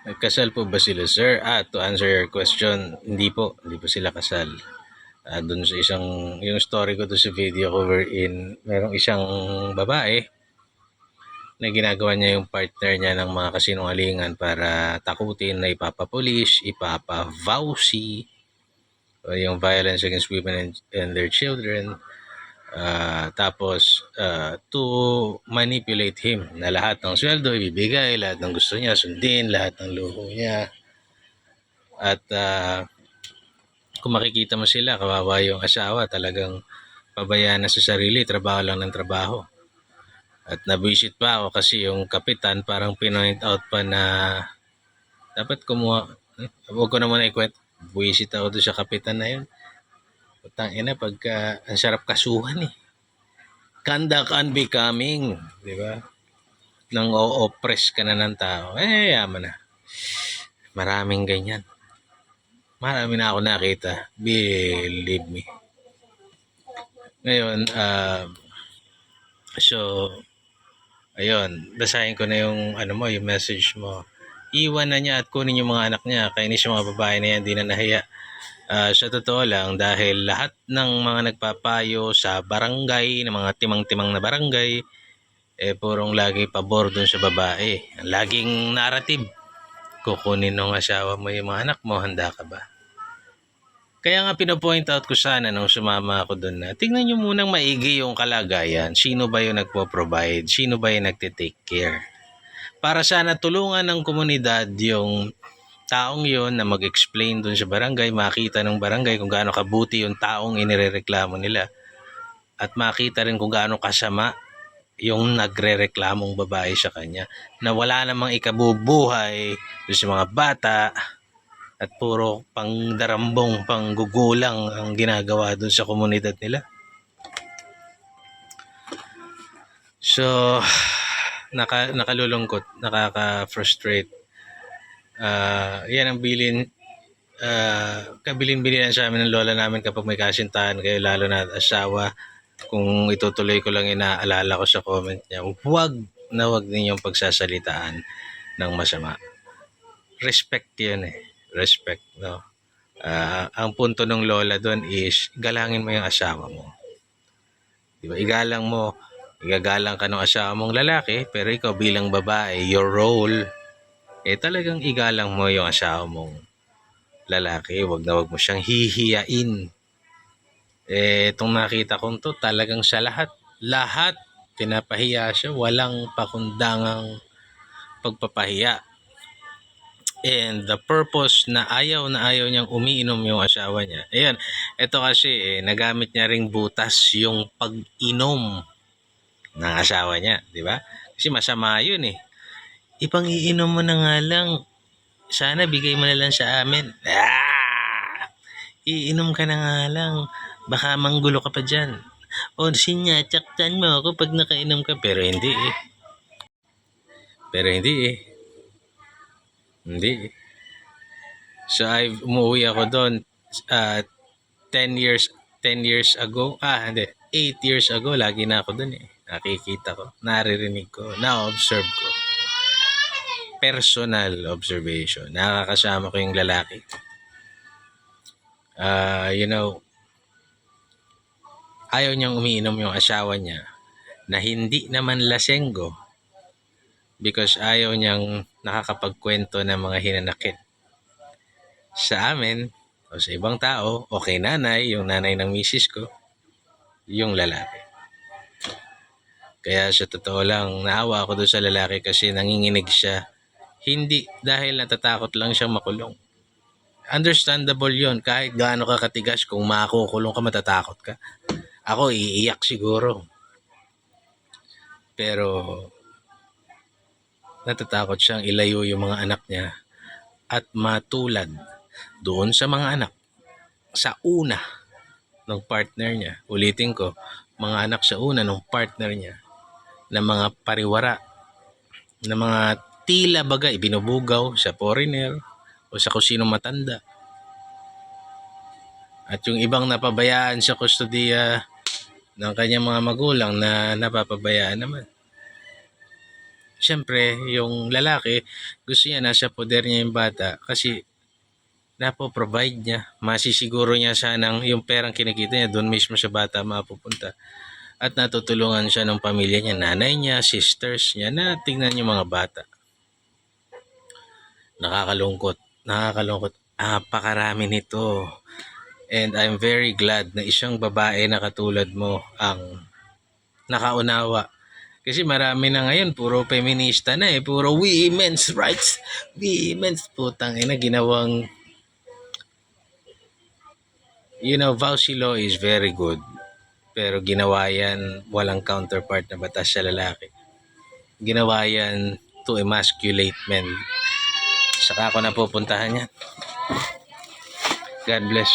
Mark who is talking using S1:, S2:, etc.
S1: Kasal po ba sila, sir? To answer your question, hindi po. Hindi po sila kasal. Doon sa yung story ko doon sa video ko wherein merong isang babae na ginagawa niya yung partner niya ng mga kasinungalingan para takutin na ipapapulis, ipapavowsy, o yung violence against women and their children. Tapos to manipulate him na lahat ng sweldo ibibigay, lahat ng gusto niya sundin, lahat ng luho niya. At kung makikita mo sila, kawawa yung asawa, talagang pabayaan na sa sarili, trabaho lang ng trabaho. At nabisit pa ako kasi yung kapitan parang pinoint out pa na dapat kumuha, huwag ko naman ikwento, buwisit ako doon sa kapitan na yun. Putang ina, pagka ang sarap kasuhan eh. Conduct unbecoming, di ba? Nang o-oppress ka na ng tao, yaman na. Maraming ganyan. Marami na ako nakita. Believe me. Ngayon, so, ayun, basahin ko na yung yung message mo. Iwan na niya at kunin yung mga anak niya. Kainis yung mga babae na yan, di na nahiya. Sa totoo lang, dahil lahat ng mga nagpapayo sa barangay, ng mga timang-timang na barangay, purong lagi pabor dun sa babae. Ang laging narrative, kukunin ng asawa mo yung mga anak mo, handa ka ba? Kaya nga pinapoint out ko sana nung sumama ako doon na tingnan nyo munang maigi yung kalagayan. Sino ba yung nagpo-provide? Sino ba yung nagte-take care? Para sana tulungan ng komunidad yung taong yon na mag-explain doon sa barangay, makita ng barangay kung gaano kabuti yung taong inirereklamo nila. At makita rin kung gaano kasama yung nagre-reklamong babae sa kanya na wala namang ikabubuhay doon sa mga bata at puro pangdarambong, panggugulang ang ginagawa doon sa komunidad nila. So, nakalulungkot, nakaka-frustrate. Yan ang kabilin-bilinan sa amin ng lola namin kapag may kasintahan kayo, lalo na asawa. Kung itutuloy ko lang inaalala ko sa comment niya, huwag ninyong pagsasalitaan ng masama. Respect yun eh. Respect, no? Ang punto ng lola doon is galangin mo yung asawa mo. Diba? Igagalang ka ng asawa mong lalaki, pero ikaw bilang babae, your role, talagang igalang mo yung asawa mong lalaki. Wag mo siyang hihiyain. Itong nakita kong to, talagang sa lahat pinapahiya siya, walang pakundangang pagpapahiya. And the purpose na ayaw niyang umiinom yung asawa niya. Ayan, ito kasi nagamit niya ring butas yung pag-inom ng asawa niya, di ba? Kasi masama yun eh. Ipang-iinom mo na nga lang. Sana bigay mo na lang sa amin. Iinom ka na nga lang. Baka manggulo ka pa dyan. O sinyachaktan mo ako pag nakainom ka. Pero hindi eh. Hindi. So umuwi ako doon 10 years ago. 8 years ago lagi na ako doon eh. Nakikita ko, naririnig ko, na-observe ko. Personal observation. Nakakasama ko yung lalaki. Ayaw niyang umiinom yung asawa niya na hindi naman lasenggo because ayaw niyang nakakapagkwento ng mga hinanakit sa amin o sa ibang tao o kay nanay, yung nanay ng misis ko, yung lalaki. Kaya sa totoo lang, naawa ako doon sa lalaki kasi nanginginig siya. Hindi dahil natatakot lang siyang makulong. Understandable yon, kahit gaano ka katigas, kung makukulong ka, matatakot ka. Ako, iiyak siguro. Pero natatakot siyang ilayo yung mga anak niya at matulad doon sa mga anak sa una ng partner niya. Ulitin ko, mga anak sa una ng partner niya na mga pariwara, na mga tila bagay binubugaw sa foreigner o sa kusinong matanda. At yung ibang napabayaan sa kustodiya ng kanyang mga magulang na napapabayaan naman. syempre, yung lalaki, gusto niya nasa poder niya yung bata kasi napo-provide niya. Masisiguro niya siya ng yung perang kinikita niya doon mismo sa bata mapupunta. At natutulungan siya ng pamilya niya, nanay niya, sisters niya na tingnan yung mga bata. Nakakalungkot. Nakakalungkot. Napakarami nito. And I'm very glad na isang babae na katulad mo ang nakaunawa. Kasi marami na ngayon, puro feminista na eh. Puro women's rights. Women's putang ina, ginawang... Vauci law is very good. Pero ginawa yan, walang counterpart na batas sa lalaki. Ginawa yan to emasculate men. Saka ako napupuntahan yan. God bless.